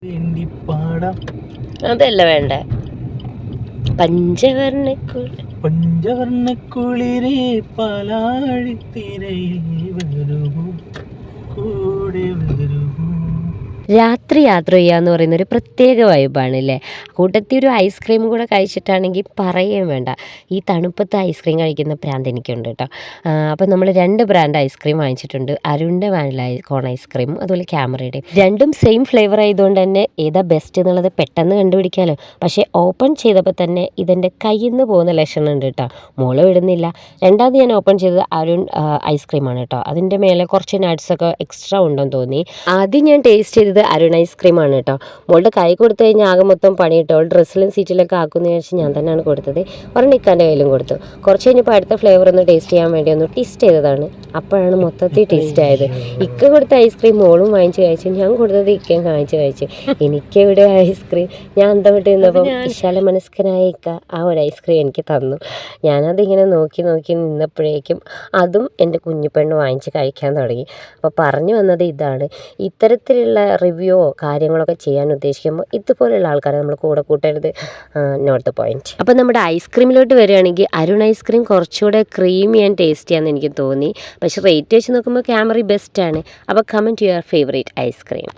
വേണ്ടി പാടാം. അതല്ല വേണ്ട. പഞ്ചവർണ്ണക്കുളിരേ പാലാഴിത്തിരയിൽ വരുമോ, കൂടെ വരുമോ. രാത്രി യാത്ര ചെയ്യുക എന്ന് പറയുന്ന ഒരു പ്രത്യേക വൈബാണ് അല്ലേ. കൂട്ടത്തിൽ ഒരു ഐസ്ക്രീം കൂടെ കഴിച്ചിട്ടാണെങ്കിൽ പറയുകയും വേണ്ട. ഈ തണുപ്പത്ത് ഐസ്ക്രീം കഴിക്കുന്ന ഭ്രാന്ത് എനിക്കുണ്ട് കേട്ടോ. അപ്പോൾ നമ്മൾ 2 ബ്രാൻഡ് ഐസ്ക്രീം വാങ്ങിച്ചിട്ടുണ്ട്. അരുണിൻ്റെ വാനില കോൺ ഐസ്ക്രീമും അതുപോലെ ക്യാമറയുടെയും. രണ്ടും സെയിം ഫ്ലേവർ ആയതുകൊണ്ട് തന്നെ ഏതാ ബെസ്റ്റ് എന്നുള്ളത് പെട്ടെന്ന് കണ്ടുപിടിക്കാമല്ലോ. പക്ഷേ ഓപ്പൺ ചെയ്തപ്പോൾ തന്നെ ഇതെൻ്റെ കയ്യിൽ നിന്ന് പോകുന്ന ലക്ഷണം ഉണ്ട് കേട്ടോ. മോള് വിടുന്നില്ല. രണ്ടാമത് ഞാൻ ഓപ്പൺ ചെയ്തത് അരുൺ ഐസ്ക്രീമാണ് കേട്ടോ. അതിൻ്റെ മേലെ കുറച്ച് നട്ട്സൊക്കെ എക്സ്ട്രാ ഉണ്ടെന്ന് തോന്നി. ആദ്യം ഞാൻ ടേസ്റ്റ് ചെയ്തത് അരുൺ ഐസ്ക്രീമാണ് കേട്ടോ. മോളുടെ കൈ കൊടുത്തു കഴിഞ്ഞാൽ ആകെ മൊത്തം പണി കിട്ടും. അവൾ ഡ്രസ്സിലും സീറ്റിലൊക്കെ ആക്കുമെന്ന് വിചാരിച്ച് ഞാൻ തന്നെയാണ് കൊടുത്തത്. ഒരെണ്ണം ഇക്കാൻ്റെ കയ്യിലും കൊടുത്തു. കുറച്ച് കഴിഞ്ഞപ്പോൾ അടുത്ത ഫ്ലേവർ ഒന്ന് ടേസ്റ്റ് ചെയ്യാൻ വേണ്ടി ഒന്ന് ടേസ്റ്റ് ചെയ്തതാണ്. അപ്പോഴാണ് മൊത്തത്തിൽ ടേസ്റ്റ് ആയത്. ഇക്ക കൊടുത്ത ഐസ്ക്രീം മോളും വാങ്ങിച്ച് കഴിച്ചു, ഞാൻ കൊടുത്തത് ഇക്കയും വാങ്ങിച്ച് കഴിച്ചു. എനിക്കെവിടെ ഐസ്ക്രീം? ഞാൻ അന്തം വിട്ട് നിന്നപ്പം വിശാല മനസ്കനായ ഇക്ക ആ ഒരു ഐസ്ക്രീം എനിക്ക് തന്നു. ഞാനതിങ്ങനെ നോക്കി നോക്കി നിന്നപ്പോഴേക്കും അതും എൻ്റെ കുഞ്ഞിപ്പെണ്ണ് വാങ്ങിച്ച് കഴിക്കാൻ തുടങ്ങി. അപ്പോൾ പറഞ്ഞു വന്നത് ഇതാണ്, ഇത്തരത്തിലുള്ള റിവ്യൂവോ കാര്യങ്ങളൊക്കെ ചെയ്യാൻ ഉദ്ദേശിക്കുമ്പോൾ ഇതുപോലെയുള്ള ആൾക്കാരെ നമ്മൾ കൂടെ കൂട്ടരുത്. Not the point. അപ്പോൾ നമ്മുടെ ഐസ്ക്രീമിലോട്ട് വരികയാണെങ്കിൽ അരുൺ ഐസ്ക്രീം കുറച്ചുകൂടെ ക്രീമി ആൻഡ് ടേസ്റ്റി ആണെന്ന് എനിക്ക് തോന്നി. പക്ഷേ റേറ്റ് വെച്ച് നോക്കുമ്പോൾ ക്യാമറി ബെസ്റ്റാണ്. അപ്പോൾ കമൻറ്റ് യുവർ ഫേവറേറ്റ് ഐസ്ക്രീം.